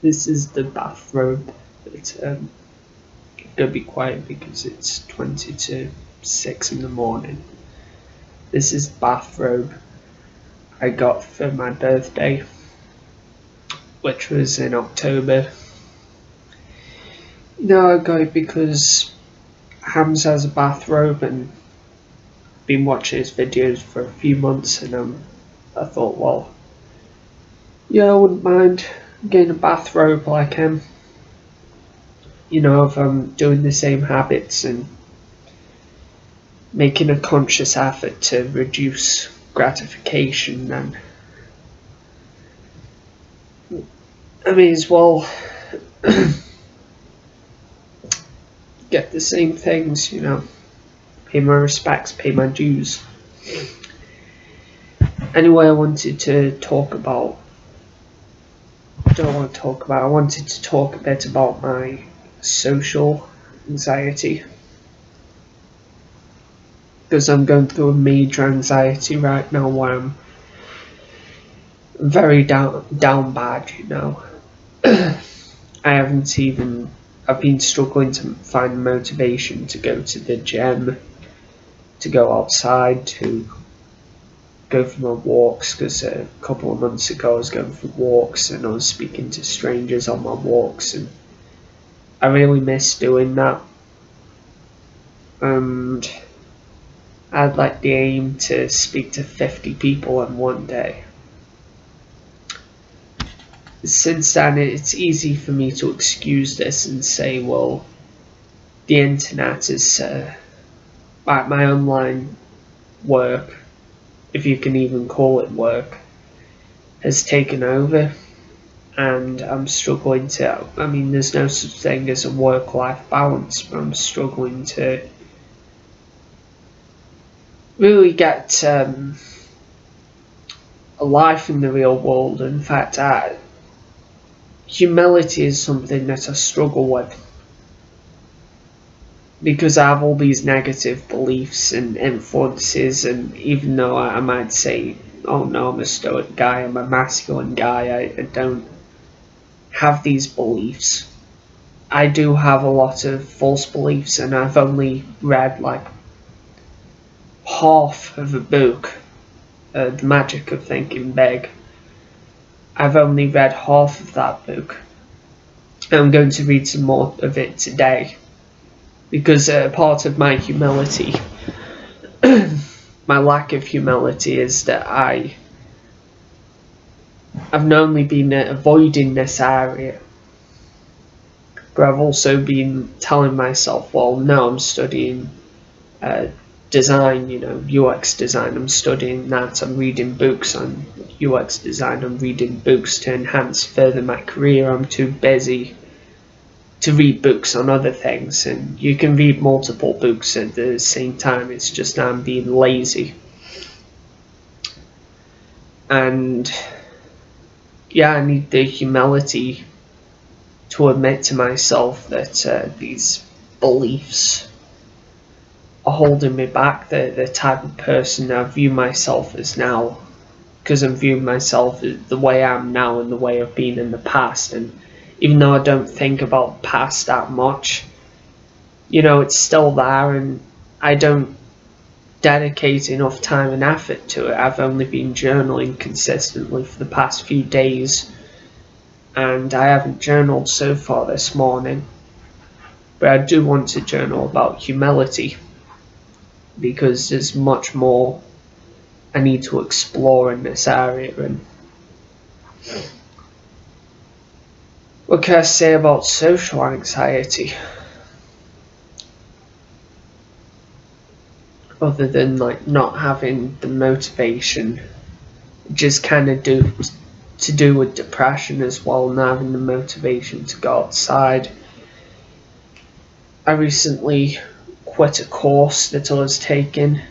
This is the bathrobe. It's gonna be quiet because it's 20 to 6 in the morning. This is bathrobe I got for my birthday, which was in October. I got it because Hams has a bathrobe and been watching his videos for a few months, and I thought, well, yeah, I wouldn't mind getting a bathrobe like him. If I'm doing the same habits and making a conscious effort to reduce gratification, then I may as well get the same things, pay my respects, pay my dues. Anyway, I wanted to talk about, I wanted to talk a bit about my social anxiety. Because I'm going through a major anxiety right now where I'm very down bad, I haven't even, I've been struggling to find motivation to go to the gym, to go outside, to go for my walks, because a couple of months ago I was going for walks and I was speaking to strangers on my walks, and I really miss doing that. And I'd like the aim to speak to 50 people in one day. Since then, it's easy for me to excuse this and say, well, the internet is my online work, if you can even call it work, has taken over, and I'm struggling to. I mean, there's no such thing as a work-life balance, but I'm struggling to really get a life in the real world. In fact, humility is something that I struggle with, because I have all these negative beliefs and influences, and even though I might say, oh no, I'm a stoic guy, I'm a masculine guy, I don't have these beliefs. I do have a lot of false beliefs, and I've only read like half of a book, The Magic of Thinking Big. I've only read half of that book. I'm going to read some more of it today, because part of my humility, my lack of humility, is that I've not only been avoiding this area, but I've also been telling myself, well, no, I'm studying design, UX design, I'm studying that, I'm reading books on UX design, I'm reading books to enhance further my career, I'm too busy to read books on other things, and you can read multiple books at the same time, it's just I'm being lazy. And yeah, I need the humility to admit to myself that these beliefs are holding me back, the type of person I view myself as now, because I'm viewing myself the way I am now and the way I've been in the past. And even though I don't think about the past that much, it's still there, and I don't dedicate enough time and effort to it. I've only been journaling consistently for the past few days, and I haven't journaled so far this morning. But I do want to journal about humility, because there's much more I need to explore in this area. And what can I say about social anxiety? Other than like not having the motivation, just kind of to do with depression as well, not having the motivation to go outside. I recently quit a course that I was taking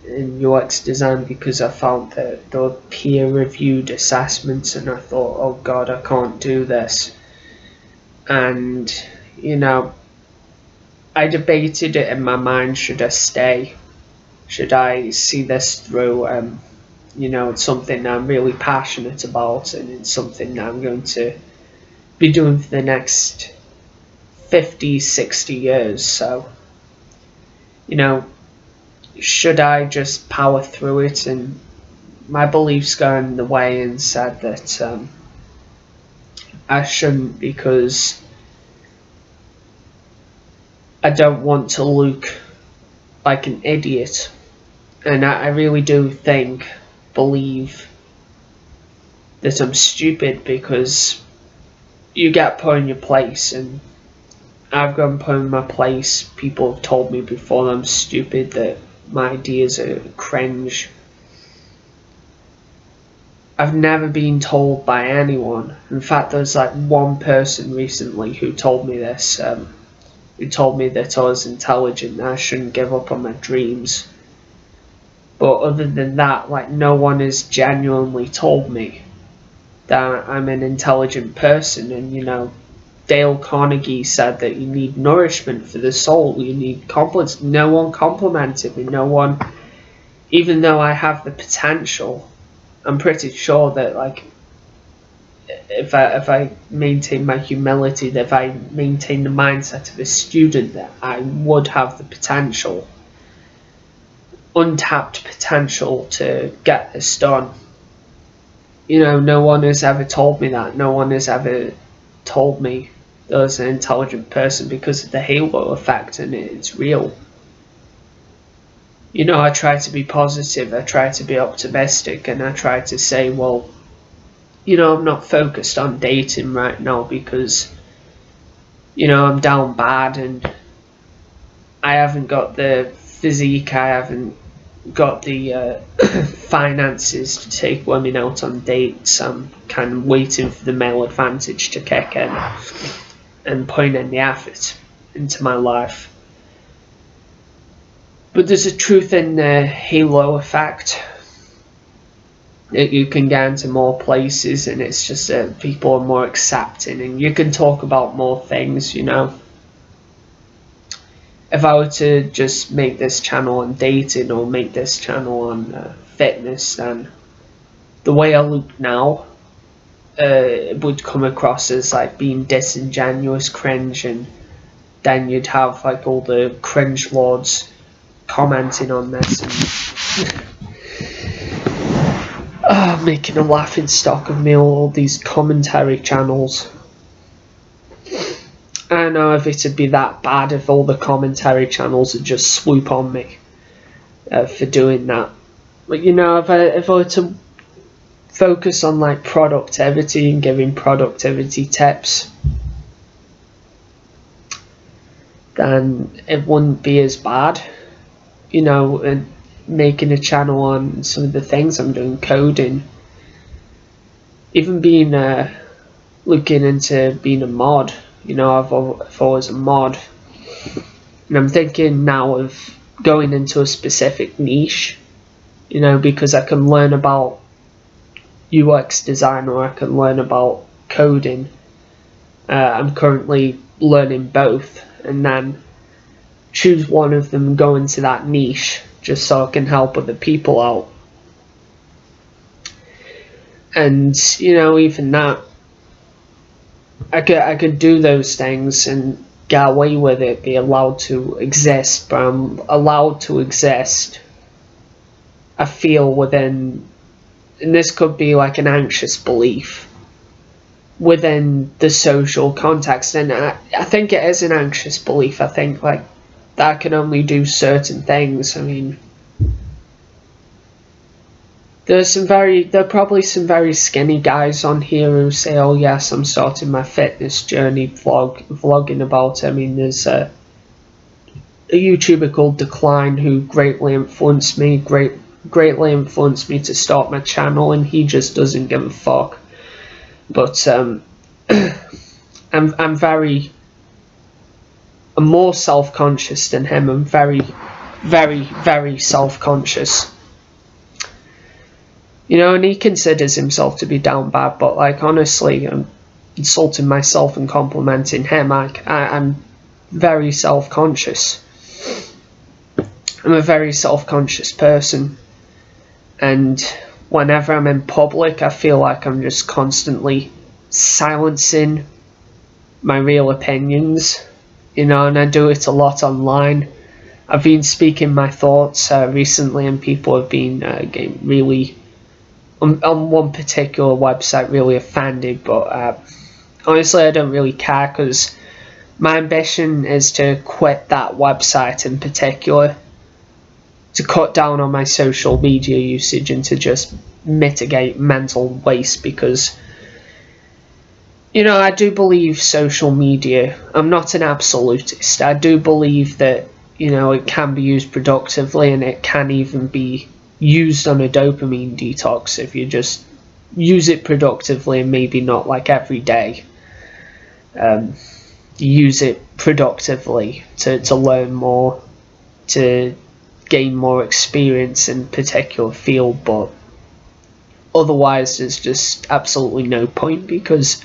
in UX design because I found that there were peer-reviewed assessments, and I thought, oh god, I can't do this. And I debated it in my mind, should I stay, should I see this through? It's something I'm really passionate about, and it's something that I'm going to be doing for the next 50, 60 years. So, you know, should I just power through it? And my beliefs got in the way and said that I shouldn't, because I don't want to look like an idiot. And I really do believe that I'm stupid, because you get put in your place, and I've gotten put in my place. People have told me before that I'm stupid, that my ideas are cringe. I've never been told by anyone. In fact, there's like one person recently who told me this, who told me that I was intelligent and I shouldn't give up on my dreams. But other than that, like, no one has genuinely told me that I'm an intelligent person. And, you know, Dale Carnegie said that you need nourishment for the soul, you need compliments. No one complimented me, no one, even though I have the potential. I'm pretty sure that, like, if I maintain my humility, that if I maintain the mindset of a student, that I would have the potential, untapped potential, to get this done. You know, no one has ever told me that. No one has ever told me that I was an intelligent person, because of the halo effect, and it's real. You know, I try to be positive, I try to be optimistic, and I try to say, well, you know, I'm not focused on dating right now because, you know, I'm down bad and I haven't got the physique, I haven't got the finances to take women out on dates. I'm kind of waiting for the male advantage to kick in and putting in the effort into my life. But there's a truth in the halo effect, that you can get into more places, and it's just that people are more accepting, and you can talk about more things, you know. If I were to just make this channel on dating, or make this channel on fitness, then the way I look now, it would come across as like being disingenuous, cringe, and then you'd have like all the cringe lords commenting on this and making a laughing stock of me, all these commentary channels. I don't know if it'd be that bad if all the commentary channels would just swoop on me for doing that. But, you know, if I were to focus on like productivity and giving productivity tips, then it wouldn't be as bad. You know, and making a channel on some of the things I'm doing, coding, even being looking into being a mod. You know, I've always a mod, and I'm thinking now of going into a specific niche, you know, because I can learn about UX design, or I can learn about coding. I'm currently learning both, and then choose one of them and go into that niche, just so I can help other people out. And, you know, even that, I could do those things and get away with it, be allowed to exist, but I'm allowed to exist, I feel, within, and this could be like an anxious belief, within the social context. And I think it is an anxious belief. I think like that I can only do certain things. I mean, there are probably some very skinny guys on here who say, oh yes, I'm starting my fitness journey vlogging about it. I mean, there's a YouTuber called Decline who greatly influenced me to start my channel, and he just doesn't give a fuck. But I'm more self-conscious than him. I'm very, very, very self-conscious. You know, and he considers himself to be down bad, but like, honestly, I'm insulting myself and complimenting him. I'm very self-conscious. I'm a very self-conscious person, and whenever I'm in public, I feel like I'm just constantly silencing my real opinions, and I do it a lot online. I've been speaking my thoughts recently, and people have been getting really, on one particular website, really offended, but honestly I don't really care, because my ambition is to quit that website in particular, to cut down on my social media usage and to just mitigate mental waste, because I do believe social media, I'm not an absolutist, I do believe that it can be used productively, and it can even be used on a dopamine detox if you just use it productively, and maybe not like every day. Use it productively to learn more, to gain more experience in a particular field, but otherwise there's just absolutely no point, because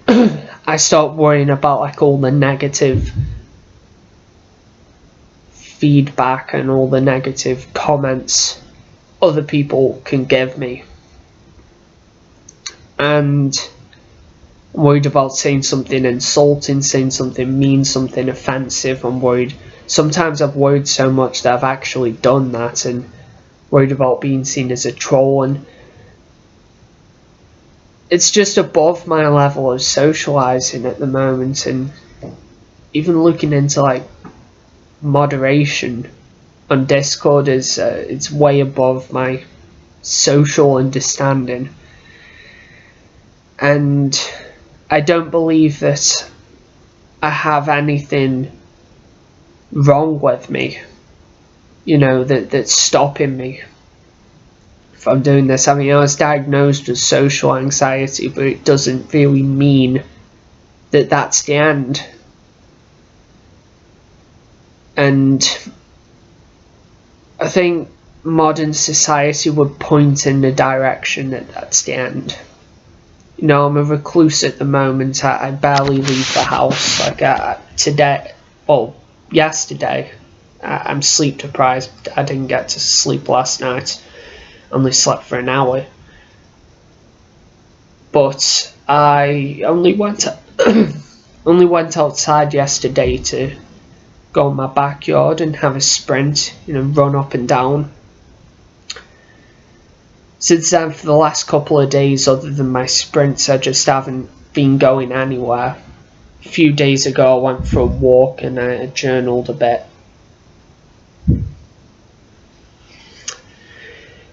I start worrying about like all the negative feedback and all the negative comments other people can give me, and I'm worried about saying something insulting, saying something mean, something offensive. Sometimes I've worried so much that I've actually done that, and worried about being seen as a troll, and it's just above my level of socializing at the moment. And even looking into like moderation on Discord is it's way above my social understanding, and I don't believe that I have anything wrong with me, that's stopping me from doing this. I mean, I was diagnosed with social anxiety, but it doesn't really mean that that's the end. And I think modern society would point in the direction that that's the end. I'm a recluse at the moment. I barely leave the house. Like yesterday, I'm sleep deprived. I didn't get to sleep last night. Only slept for an hour. But I only went outside yesterday to go in my backyard and have a sprint, run up and down. Since then, for the last couple of days, other than my sprints, I just haven't been going anywhere. A few days ago, I went for a walk and I journaled a bit.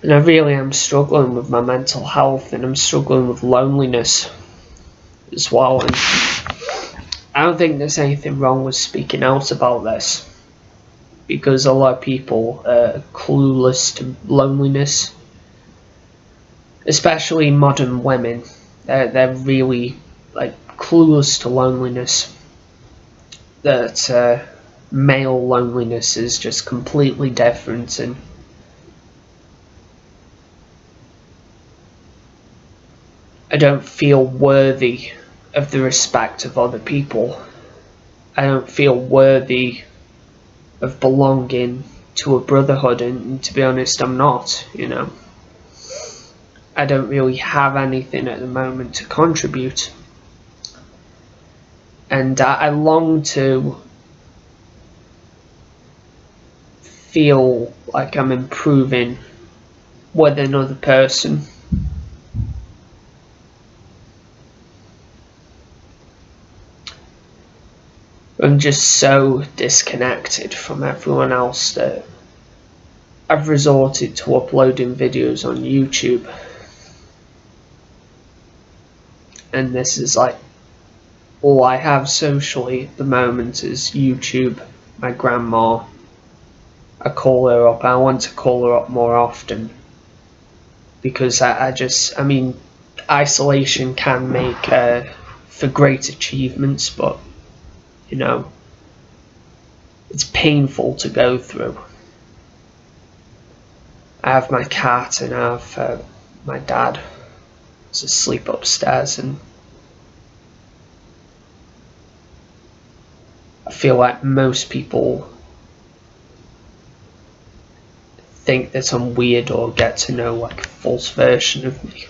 And I really am struggling with my mental health, and I'm struggling with loneliness as well. And I don't think there's anything wrong with speaking out about this, because a lot of people are clueless to loneliness, especially modern women. They're really like clueless to loneliness. That male loneliness is just completely different, and I don't feel worthy of the respect of other people. I don't feel worthy of belonging to a brotherhood, and to be honest, I'm not, I don't really have anything at the moment to contribute. And I long to feel like I'm improving with another person. I'm just so disconnected from everyone else that I've resorted to uploading videos on YouTube. And this is like all I have socially at the moment is YouTube. My grandma, I call her up. I want to call her up more often, because I mean, isolation can make for great achievements, but it's painful to go through. I have my cat, and I have my dad is asleep upstairs, and I feel like most people think that I'm weird or get to know like a false version of me.